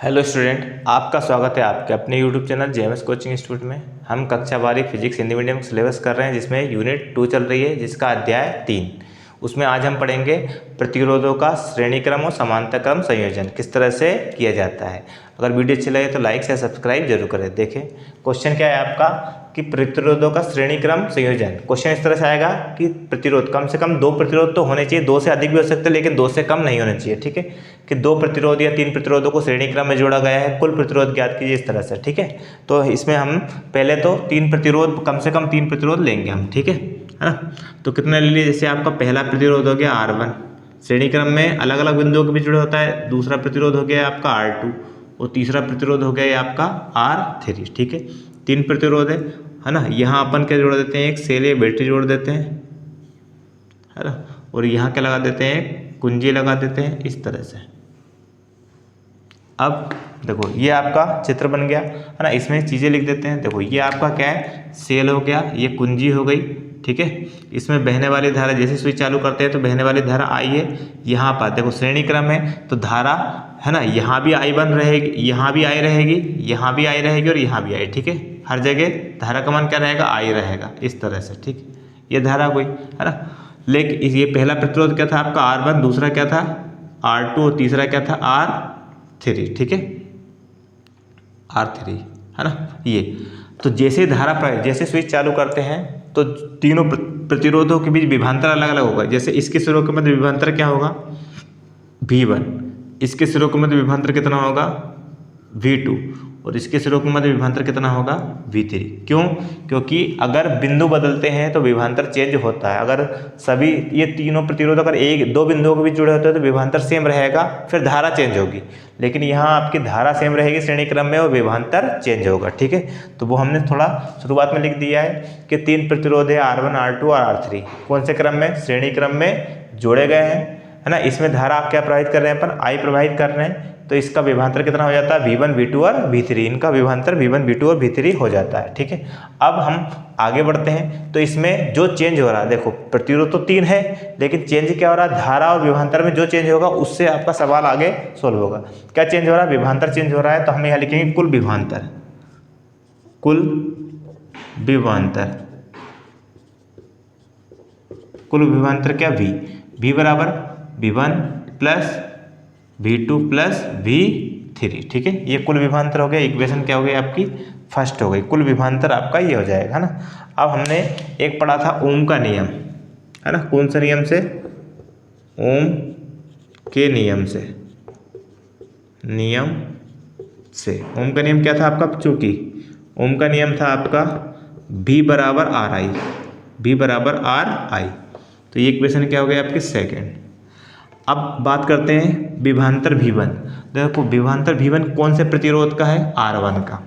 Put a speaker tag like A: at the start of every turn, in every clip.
A: Hello student, आपका स्वागत है आपके अपने YouTube channel JMS coaching institute में। हम कक्षा 12 फिजिक्स हिंदी मीडियम सिलेबस कर रहे हैं, जिसमें यूनिट 2 चल रही है, जिसका अध्याय 3। उसमें आज हम पढ़ेंगे प्रतिरोधों का श्रेणी क्रम और समांतर क्रम संयोजन किस तरह से किया जाता है। अगर वीडियो अच्छी लगे तो लाइक से सब्सक्राइब जरूर करें। देखें क्वेश्चन क्या है आपका कि प्रतिरोधों का श्रेणी क्रम संयोजन। क्वेश्चन इस तरह से आएगा कि प्रतिरोध कम से कम 2 प्रतिरोध तो होने चाहिए, 2 से अधिक भी हो सकते हैं लेकिन 2 से कम नहीं होने चाहिए। ठीक है, कि 2 प्रतिरोध या 3 प्रतिरोधों को श्रेणी क्रम में जोड़ा गया है, कुल प्रतिरोध ज्ञात कीजिए इस तरह से। ठीक है, तो इसमें हम पहले तो 3 प्रतिरोध, कम से कम 3 प्रतिरोध लेंगे हम। ठीक है ना, तो कितने ले लिए? जैसे आपका पहला प्रतिरोध हो गया R1, श्रेणी क्रम में अलग अलग बिंदुओं के बीच जुड़ा होता है। दूसरा प्रतिरोध हो गया आपका R2 और तीसरा प्रतिरोध हो गया ये आपका R3। ठीक है, 3 प्रतिरोध है ना। यहाँ अपन क्या जोड़ देते हैं, एक सेल या बैटरी जोड़ देते हैं, है ना, और यहाँ क्या लगा देते हैं, कुंजी लगा देते हैं इस तरह से। अब देखो ये आपका चित्र बन गया है ना। इसमें चीज़ें लिख देते हैं। देखो ये आपका क्या है, सेल हो गया, ये कुंजी हो गई। ठीक है, इसमें बहने वाली धारा, जैसे स्विच चालू करते हैं तो बहने वाली धारा आई है। यहाँ पर देखो श्रेणी क्रम है तो धारा है ना, यहाँ भी I1 रहेगी, यहाँ भी I रहेगी, यहाँ भी I रहेगी और यहाँ भी I। ठीक है, हर जगह धारा का मान क्या रहेगा, I रहेगा इस तरह से। ठीक, ये धारा कोई है ना। लेकिन ये पहला प्रतिरोध क्या था आपका R1, दूसरा क्या था R2 और तीसरा क्या था R3। ठीक है, R3 है ना। ये तो जैसे धारा प्रवाह, जैसे स्विच चालू करते हैं तो तीनों प्रतिरोधों के बीच विभवांतर अलग अलग होगा। जैसे इसके सिरों के मध्य विभवांतर क्या होगा, V1, इसके सिरों के मध्य विभवांतर कितना होगा, V2, और इसके सिरों के मध्य विभवांतर कितना होगा, V3। क्यों? क्योंकि अगर बिंदु बदलते हैं तो विभवांतर चेंज होता है। अगर सभी ये तीनों प्रतिरोध अगर एक दो बिंदुओं के बीच जुड़े होते हैं तो विभवांतर सेम रहेगा, फिर धारा चेंज होगी। लेकिन यहाँ आपकी धारा सेम रहेगी श्रेणी क्रम में और विभवांतर चेंज होगा। ठीक है, तो वो हमने थोड़ा शुरुआत में लिख दिया है कि 3 प्रतिरोध है R1, R2 और R3, कौन से क्रम में, श्रेणी क्रम में जोड़े गए हैं, है ना। इसमें धारा आप क्या प्रवाहित कर रहे हैं, अपन I प्रवाहित कर रहे हैं, तो इसका विभवांतर कितना हो जाता है, V1, V2 और V3। इनका विभवांतर V1, V2 और V3 हो जाता है। ठीक है, अब हम आगे बढ़ते हैं। तो इसमें जो चेंज हो रहा है, देखो प्रतिरोध तो 3 है लेकिन चेंज क्या हो रहा है, धारा और विभवांतर में जो चेंज होगा उससे आपका सवाल आगे सोल्व होगा। क्या चेंज हो रहा है, विभवांतर चेंज हो रहा है, तो हम यहाँ लिखेंगे कुल विभवांतर। कुल विभवांतर, कुल विभवांतर क्या, V बराबर V1 plus V2 plus V3। ठीक है, ये कुल विभवांतर हो गया। इक्वेशन क्या हो गई आपकी, फर्स्ट हो गई। कुल विभवांतर आपका ये हो जाएगा, है ना। अब हमने एक पढ़ा था ओम का नियम, है ना। कौन से नियम से, ओम के नियम से, नियम से। ओम का नियम क्या था आपका, चूंकि ओम का नियम था आपका V बराबर RI, V बराबर RI, तो ये इक्वेशन क्या हो गई आपकी सेकेंड। अब बात करते हैं विभवांतर V1। देखो विभवांतर V1 कौन से प्रतिरोध का है, R1 का,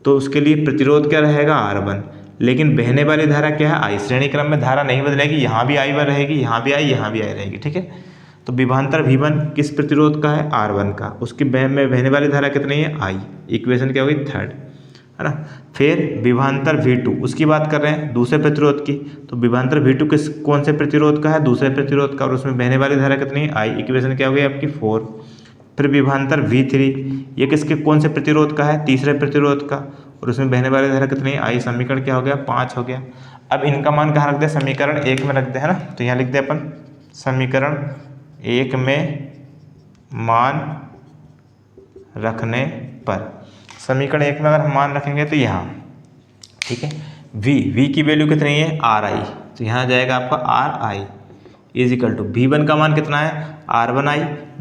A: तो उसके लिए प्रतिरोध क्या रहेगा, R1, लेकिन बहने वाली धारा क्या है, I। श्रेणी क्रम में धारा नहीं बदलेगी, यहाँ भी I1 रहेगी, यहाँ भी I, यहाँ भी I रहेगी। ठीक है, तो विभवांतर V1 किस प्रतिरोध का है, R1 का, उसकी में बहने वाली धारा कितनी है, I। इक्वेशन क्या होगी, थर्ड, है ना। फिर विभवांतर V2, उसकी बात कर रहे हैं दूसरे प्रतिरोध की, तो विभवांतर V2 किस कौन से प्रतिरोध का है, दूसरे प्रतिरोध का, और उसमें बहने वाली धारा कितनी है, I। इक्वेशन क्या हो गई आपकी 4। फिर विभवांतर V3, ये किसके कौन से प्रतिरोध का है, तीसरे प्रतिरोध का, और उसमें बहने वाली धारा कितनी है, I। समीकरण क्या हो गया, 5 हो गया। अब इनका मान कहाँ रख दे, समीकरण 1 में रख दे, है ना। तो यहाँ लिख दे अपन समीकरण 1 में मान रखने पर, समीकरण 1 में अगर हम मान रखेंगे तो यहाँ, ठीक है, V की वैल्यू कितनी है, RI, तो यहाँ जाएगा आपका RI is equal to V1 का मान कितना है, R1I,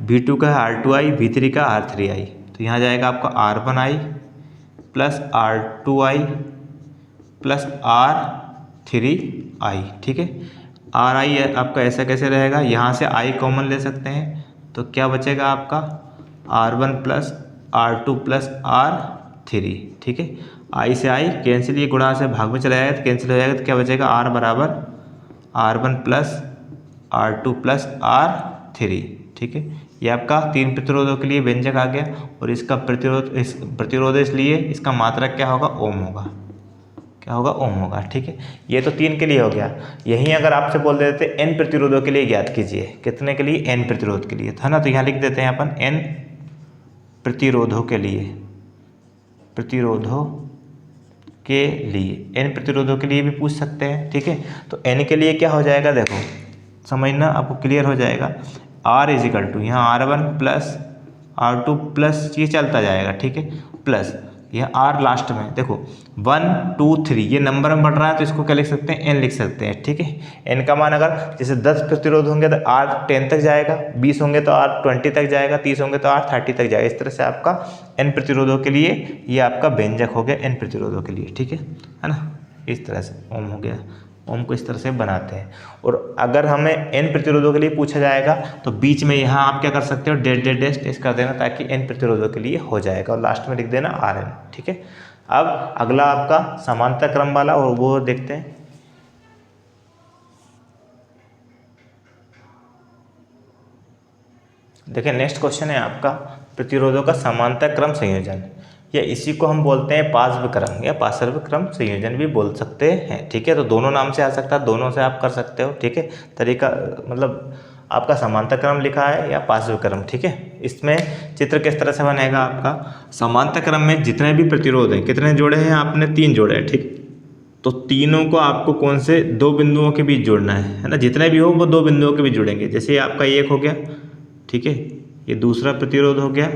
A: V2 का है R2I, V3 का R3I, तो यहाँ जाएगा आपका R1I plus R2I plus R3I। ठीक है, RI आपका ऐसा कैसे रहेगा, यहाँ से I कॉमन ले सकते हैं, तो क्या बचेगा आपका R1 plus R2 plus R3। ठीक है, I से I कैंसिल, ये गुणा से भाग में चला जाएगा तो कैंसिल हो जाएगा, तो क्या बचेगा R बराबर R1 plus R2 plus R3। ठीक है, ये आपका 3 प्रतिरोधों के लिए व्यंजक आ गया, और इसका प्रतिरोध इसलिए इसका मात्रक क्या होगा, ओम होगा, क्या होगा, ओम होगा। ठीक है, ये तो 3 के लिए हो गया। यहीं अगर आपसे बोल देते n प्रतिरोधों के लिए ज्ञात कीजिए, कितने के लिए, n प्रतिरोध के लिए, है ना, तो यहाँ लिख देते हैं अपन n प्रतिरोधों के लिए n प्रतिरोधों के लिए भी पूछ सकते हैं, ठीक है। तो n के लिए क्या हो जाएगा, देखो समझना, आपको क्लियर हो जाएगा। R इज इक्वल टू यहाँ R1 प्लस R2 प्लस ये चलता जाएगा, ठीक है, प्लस यह R लास्ट में देखो 1 2 3 ये नंबर में बढ़ रहा है तो इसको क्या लिख सकते हैं, n लिख सकते हैं, ठीक है। n का मान अगर जैसे 10 प्रतिरोध होंगे तो R 10 तक जाएगा, 20 होंगे तो R 20 तक जाएगा, 30 होंगे तो R 30 तक जाएगा। इस तरह से आपका n प्रतिरोधों के लिए ये आपका व्यंजक हो गया n प्रतिरोधों के लिए, ठीक है ना। इस तरह से ओम हो गया, ओम को इस तरह से बनाते हैं। और अगर हमें n प्रतिरोधों के लिए पूछा जाएगा तो बीच में यहाँ आप क्या कर सकते हो, डेश डेश डेश डेश कर देना ताकि n प्रतिरोधों के लिए हो जाएगा और लास्ट में लिख देना Rn, ठीक है। अब अगला आपका समांतर क्रम वाला और वो देखते हैं। देखिए नेक्स्ट क्वेश्चन है आपका प्रतिरोधों का समांतर क्रम संयोजन, या इसी को हम बोलते हैं पार्श्व क्रम या पार्श्व क्रम संयोजन भी बोल सकते हैं, ठीक है। तो दोनों नाम से आ सकता है, दोनों से आप कर सकते हो, ठीक है। तरीका मतलब आपका समांतर क्रम लिखा है या पार्श्व क्रम, ठीक है। इसमें चित्र किस तरह से बनेगा आपका, समांतर क्रम में जितने भी प्रतिरोध हैं, कितने जोड़े हैं आपने, 3 जोड़े हैं, ठीक। तो तीनों को आपको कौन से 2 बिंदुओं के बीच जोड़ना है ना, जितने भी हो वो 2 बिंदुओं के बीच जुड़ेंगे। जैसे आपका एक हो गया, ठीक है, ये दूसरा प्रतिरोध हो गया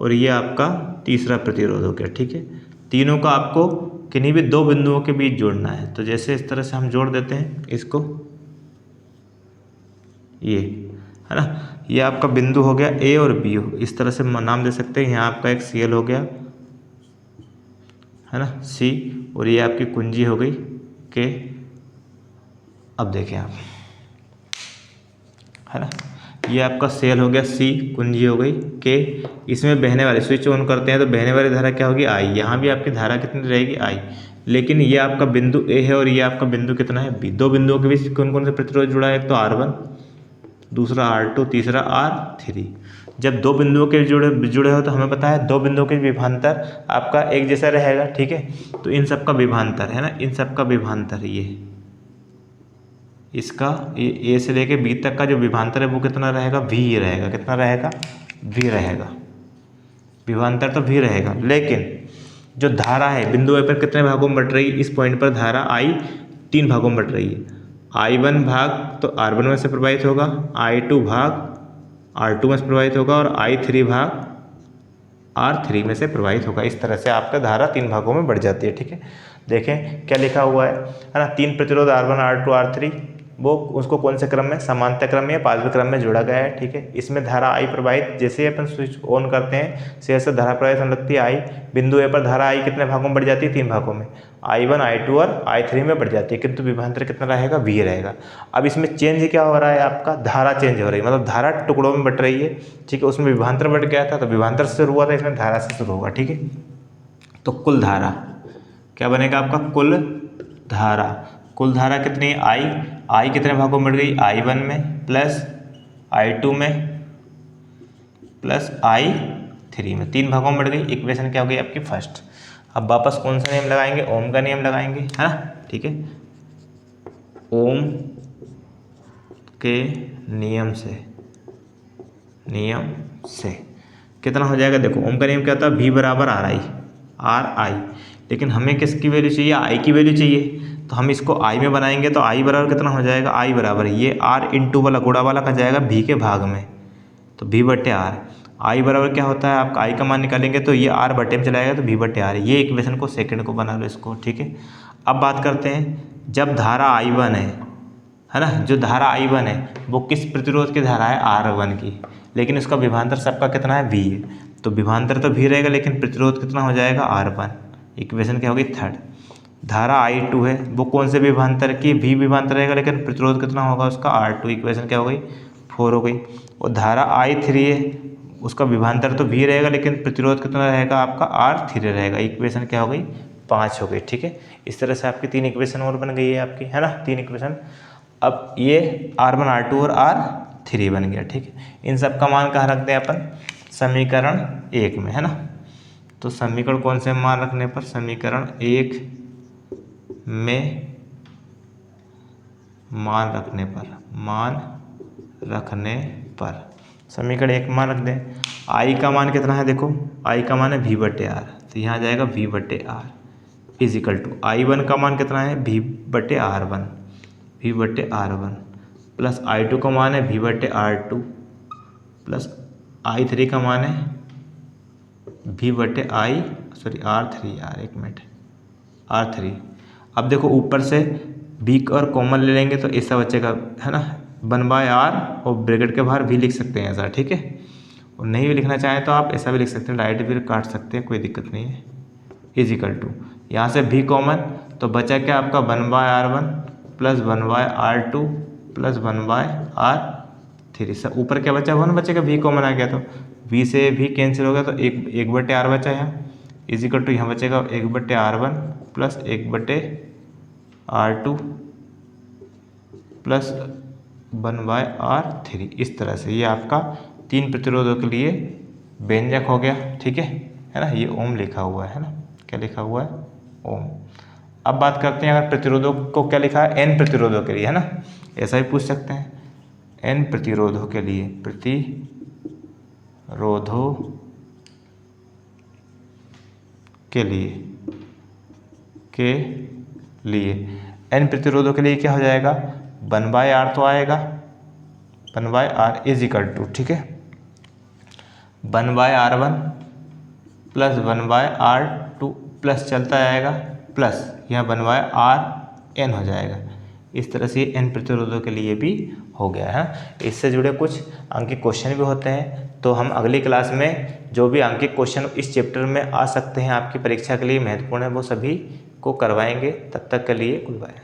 A: और ये आपका तीसरा प्रतिरोध हो गया, ठीक है। तीनों का आपको किन्हीं भी 2 बिंदुओं के बीच जोड़ना है। तो जैसे इस तरह से हम जोड़ देते हैं इसको, ये है ना, ये आपका बिंदु हो गया A और B हो, इस तरह से नाम दे सकते हैं। यहाँ आपका एक Cl हो गया, है ना, C, और ये आपकी कुंजी हो गई K। अब देखें आप, है ना, ये आपका सेल हो गया C, कुंजी हो गई K। इसमें बहने वाले स्विच ऑन करते हैं तो बहने वाली धारा क्या होगी, I। यहाँ भी आपकी धारा कितनी रहेगी, I। लेकिन ये आपका बिंदु A है और ये आपका बिंदु कितना है, B। 2 बिंदुओं के बीच कौन कौन से प्रतिरोध जुड़ा है, एक तो R1, दूसरा R2, तीसरा R3। जब 2 बिंदुओं के जुड़े हो तो हमें पता है 2 बिंदुओं के विभांतर आपका एक जैसा रहेगा, ठीक है। तो इन सब का विभांतर है ना, इन सब का विभांतर ये इसका ए से लेके बी तक का जो विभांतर है वो कितना रहेगा, भी रहेगा। कितना रहेगा, भी रहेगा। विभांतर तो भी रहेगा, लेकिन जो धारा है बिंदु ए पर कितने भागों में बट रही है, इस पॉइंट पर धारा I 3 भागों में बट रही है। I1 भाग तो R1 में से प्रवाहित होगा, I2 भाग R2 में से प्रवाहित होगा और I3 भाग R3 में से प्रवाहित होगा। इस तरह से आपका धारा 3 भागों में बढ़ जाती है, ठीक है। देखें क्या लिखा हुआ है ना, 3 प्रतिरोध R1 R2 R3, वो उसको कौन से क्रम में, समांतर क्रम में या पार्श्व क्रम में जोड़ा गया है, ठीक है। इसमें धारा I प्रवाहित, जैसे ही अपन स्विच ऑन करते हैं से धारा प्रवाहित होने लगती है I। बिंदु ए पर धारा I कितने भागों में बढ़ जाती है, 3 भागों में, I1 I2 और I3 में बढ़ जाती है, किंतु विभांतर कितना रहेगा, V रहेगा। अब इसमें चेंज क्या हो रहा है, आपका धारा चेंज हो रही है, मतलब धारा टुकड़ों में बट रही है, ठीक है। उसमें विभांतर बढ़ गया था तो विभांतर से शुरू हुआ था, इसमें धारा से शुरू होगा, ठीक है। तो कुल धारा क्या बनेगा आपका, कुल धारा कितनी है, I कितने भागों में बढ़ गई, I1 में प्लस I2 में प्लस I3 में, 3 भागों में बढ़ गई। इक्वेशन क्या हो गई आपकी फर्स्ट। अब वापस कौन सा नियम लगाएंगे, ओम का नियम लगाएंगे, है ना, ठीक है। ओम के नियम से कितना हो जाएगा, देखो ओम का नियम क्या होता है, V बराबर RI। लेकिन हमें किसकी वैल्यू चाहिए, I की वैल्यू चाहिए, तो हम इसको I में बनाएंगे तो I बराबर कितना हो जाएगा, I बराबर ये R इंटू वाला गुणा वाला का जाएगा V के भाग में, तो V बटे R। I बराबर क्या होता है, आपका I का मान निकालेंगे तो ये R बटे में चलाएगा तो V बटे R। ये इक्वेशन को सेकंड को बना लो इसको, ठीक है। अब बात करते हैं, जब धारा I1 है ना, जो धारा I1 है वो किस प्रतिरोध की धारा है, R1 की, लेकिन इसका विभांतर सबका कितना है, V है। तो विभांतर तो V रहेगा लेकिन प्रतिरोध कितना हो जाएगा, R1। इक्वेशन क्या होगी थर्ड। धारा I2 है वो कौन से विभांतर की, V विभांतर रहेगा लेकिन प्रतिरोध कितना होगा उसका, R2। इक्वेशन क्या हो गई 4 हो गई। और धारा I3 है उसका विभांतर तो V रहेगा लेकिन प्रतिरोध कितना रहेगा आपका, R3 रहेगा। इक्वेशन क्या हो गई 5 हो गई, ठीक है। इस तरह से आपकी 3 इक्वेशन और बन गई है आपकी, है ना, 3 इक्वेशन। अब ये R1 R2 और R3 बन गया, ठीक है। इन सब का मान कहाँ रखते हैं अपन, समीकरण 1 में, है ना। तो समीकरण कौन से मान रखने पर, समीकरण 1 में मान रखने पर समीकरण 1 मान रख दें। आई का मान कितना है, देखो आई का मान है V/R, तो यहाँ आ जाएगा V/R is equal to I1 का मान कितना है V/R1 प्लस I2 का मान है V/R2 प्लस I3 का मान है R3। अब देखो ऊपर से B और कॉमन ले लेंगे तो ऐसा बचेगा, है ना, 1/R और ब्रैकेट के बाहर V लिख सकते हैं ऐसा, ठीक है। और नहीं भी लिखना चाहें तो आप ऐसा भी लिख सकते हैं, डायरेक्ट भी काट सकते हैं, कोई दिक्कत नहीं है। इज इक्वल टू यहाँ से V कॉमन, तो बचा क्या आपका 1/R1 plus 1/R2 plus 1/R3। सब ऊपर क्या बचा 1 बचेगा, V कॉमन आ गया तो V से V कैंसिल हो गया तो 1/R बचा यहाँ। इज इक्वल टू यहाँ बचेगा 1/R1 plus 1/R2 plus 1/R3। इस तरह से ये आपका 3 प्रतिरोधों के लिए व्यंजक हो गया, ठीक है ना। ये ओम लिखा हुआ है ना, क्या लिखा हुआ है, ओम। अब बात करते हैं अगर प्रतिरोधों को क्या लिखा है, N प्रतिरोधों के लिए, है ना, ऐसा भी पूछ सकते हैं। N प्रतिरोधों के लिए, प्रतिरोधों के लिए N प्रतिरोधों के लिए क्या हो जाएगा, 1/R तो आएगा, 1/R इज इक्वल टू, ठीक है, 1/R1 प्लस 1/R2 प्लस चलता जाएगा प्लस यहाँ 1/RN हो जाएगा। इस तरह से N प्रतिरोधों के लिए भी हो गया है। इससे जुड़े कुछ अंकित क्वेश्चन भी होते हैं, तो हम अगली क्लास में जो भी अंकित क्वेश्चन इस चैप्टर में आ सकते हैं आपकी परीक्षा के लिए महत्वपूर्ण है, वो सभी को करवाएंगे। तब तक के लिए गुड बाय।